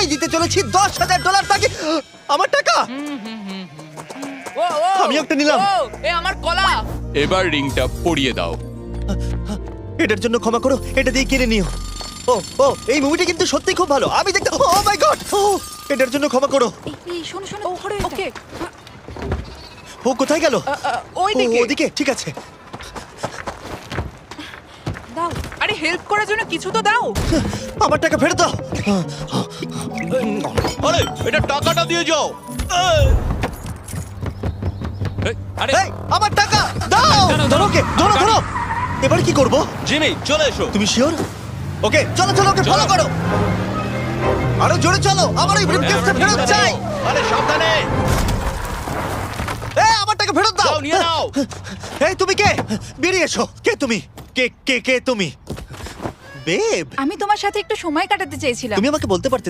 আমি দিতে চলেছি $10,000 তাকে। আমার টাকা ও ও আমি একটা নিলাম। ও, এ আমার কলা। এবার রিংটা পরিয়ে দাও। এটার জন্য ক্ষমা করো, এটা দিয়ে কিনে নিও। ও ও এই মুভিটা কিন্তু সত্যি খুব ভালো, আমি দেখতে। ও মাই গড, ও এটার জন্য ক্ষমা করো। এই শোনো শোনো ধরো ওকে ও কোথায় গেল? ওই ও, দিকে। ওদিকে, ঠিক আছে। দাও। আরে হেল্প করার জন্য কিছু তো দাও। আমার টাকা ফেরত দাও। আরে এটা টাকাটা দিয়ে যাও। আরে এই, আমার টাকা দাও। দাঁড়াও, ধরো ওকে, ধরো ধরো। এবার কি করব? জিমি চলে এসো। তুমি শিওর? ওকে চলো চলো, ওকে ফলো করো। আরো জোরে চলো, আমার ওই ব্রিফকেসটা ফেরত চাই। আরে সাবধানে এই আমার টাকা ফেরত দাও। যাও নিয়ে নাও। এই তুমি কে? বেরিয়ে এসো। কে তুমি? কে কে কে তুমি? বেব, আমি তোমার সাথে একটু সময় কাটাতে চেয়েছিলাম। তুমি আমাকে বলতে পারতে